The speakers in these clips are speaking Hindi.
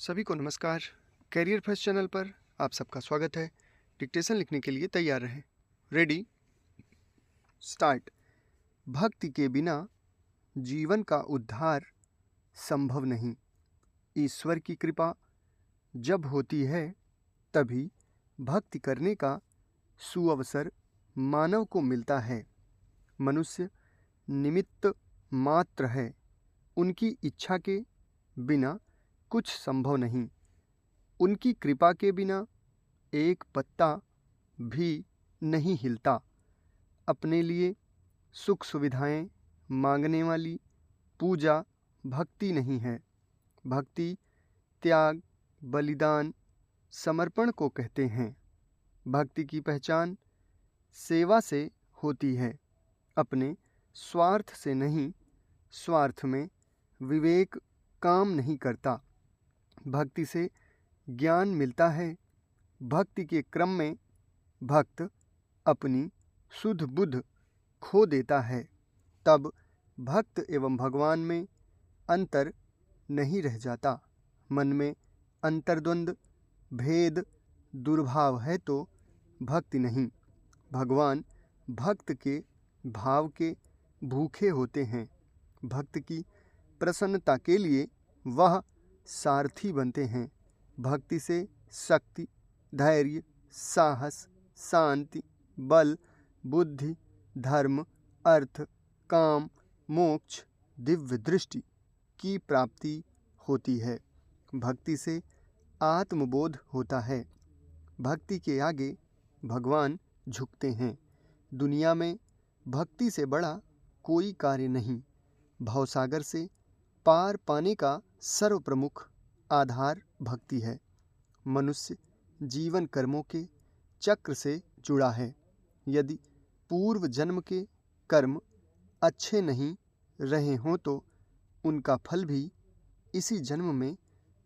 सभी को नमस्कार। कैरियर फर्स्ट चैनल पर आप सबका स्वागत है। डिक्टेशन लिखने के लिए तैयार रहें। Ready, start. भक्ति के बिना जीवन का उद्धार संभव नहीं। ईश्वर की कृपा जब होती है तभी भक्ति करने का सुअवसर मानव को मिलता है। मनुष्य निमित्त मात्र है। उनकी इच्छा के बिना कुछ संभव नहीं। उनकी कृपा के बिना एक पत्ता भी नहीं हिलता। अपने लिए सुख सुविधाएं मांगने वाली पूजा भक्ति नहीं है। भक्ति त्याग, बलिदान, समर्पण को कहते हैं। भक्ति की पहचान सेवा से होती है। अपने स्वार्थ से नहीं, स्वार्थ में विवेक काम नहीं करता। भक्ति से ज्ञान मिलता है। भक्ति के क्रम में भक्त अपनी शुद्ध बुद्ध खो देता है। तब भक्त एवं भगवान में अंतर नहीं रह जाता। मन में अंतर्द्वंद, भेद, दुर्भाव है तो भक्ति नहीं। भगवान भक्त के भाव के भूखे होते हैं। भक्त की प्रसन्नता के लिए वह सारथी बनते हैं। भक्ति से शक्ति, धैर्य, साहस, शांति, बल, बुद्धि, धर्म, अर्थ, काम, मोक्ष, दिव्य दृष्टि की प्राप्ति होती है। भक्ति से आत्मबोध होता है। भक्ति के आगे भगवान झुकते हैं। दुनिया में भक्ति से बड़ा कोई कार्य नहीं। भवसागर से पार पाने का सर्वप्रमुख आधार भक्ति है। मनुष्य जीवन कर्मों के चक्र से जुड़ा है। यदि पूर्व जन्म के कर्म अच्छे नहीं रहे हों तो उनका फल भी इसी जन्म में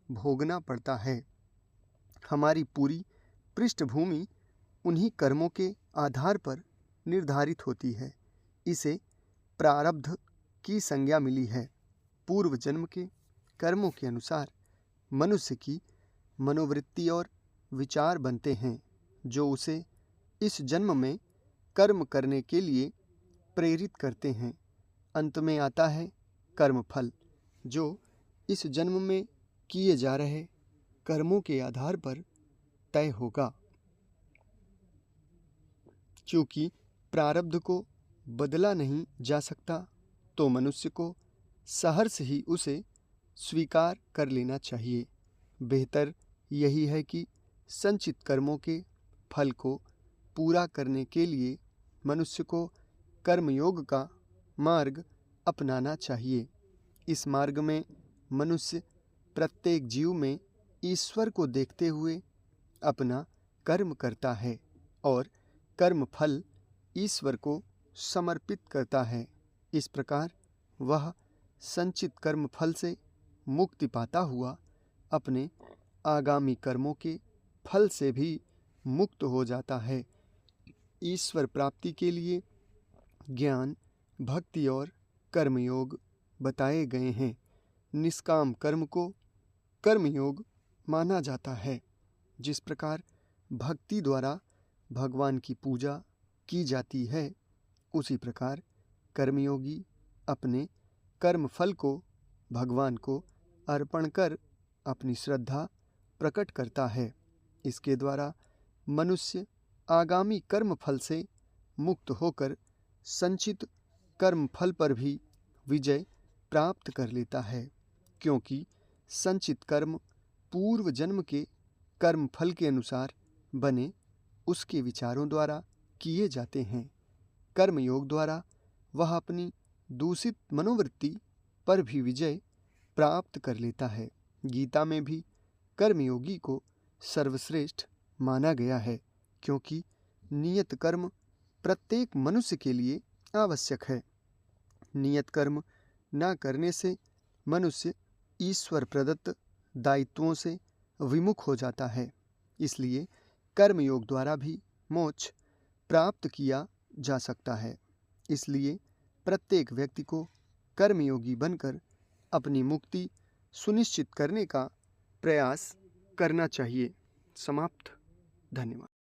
भोगना पड़ता है। हमारी पूरी पृष्ठभूमि उन्हीं कर्मों के आधार पर निर्धारित होती है। इसे प्रारब्ध की संज्ञा मिली है। पूर्व जन्म के कर्मों के अनुसार मनुष्य की मनोवृत्ति और विचार बनते हैं, जो उसे इस जन्म में कर्म करने के लिए प्रेरित करते हैं। अंत में आता है कर्मफल, जो इस जन्म में किए जा रहे कर्मों के आधार पर तय होगा। चूँकि प्रारब्ध को बदला नहीं जा सकता, तो मनुष्य को सहर्ष ही उसे स्वीकार कर लेना चाहिए। बेहतर यही है कि संचित कर्मों के फल को पूरा करने के लिए मनुष्य को कर्मयोग का मार्ग अपनाना चाहिए। इस मार्ग में मनुष्य प्रत्येक जीव में ईश्वर को देखते हुए अपना कर्म करता है और कर्म फल ईश्वर को समर्पित करता है। इस प्रकार वह संचित कर्म फल से मुक्ति पाता हुआ अपने आगामी कर्मों के फल से भी मुक्त हो जाता है। ईश्वर प्राप्ति के लिए ज्ञान, भक्ति और कर्मयोग बताए गए हैं। निष्काम कर्म को कर्मयोग माना जाता है। जिस प्रकार भक्ति द्वारा भगवान की पूजा की जाती है, उसी प्रकार कर्मयोगी अपने कर्म फल को भगवान को अर्पण कर अपनी श्रद्धा प्रकट करता है। इसके द्वारा मनुष्य आगामी कर्म फल से मुक्त होकर संचित कर्म फल पर भी विजय प्राप्त कर लेता है, क्योंकि संचित कर्म पूर्व जन्म के कर्म फल के अनुसार बने उसके विचारों द्वारा किए जाते हैं। कर्मयोग द्वारा वह अपनी दूषित मनोवृत्ति पर भी विजय प्राप्त कर लेता है। गीता में भी कर्मयोगी को सर्वश्रेष्ठ माना गया है, क्योंकि नियत कर्म प्रत्येक मनुष्य के लिए आवश्यक है। नियत कर्म न करने से मनुष्य ईश्वर प्रदत्त दायित्वों से विमुख हो जाता है। इसलिए कर्मयोग द्वारा भी मोक्ष प्राप्त किया जा सकता है। इसलिए प्रत्येक व्यक्ति को कर्मयोगी बनकर अपनी मुक्ति सुनिश्चित करने का प्रयास करना चाहिए। समाप्त। धन्यवाद।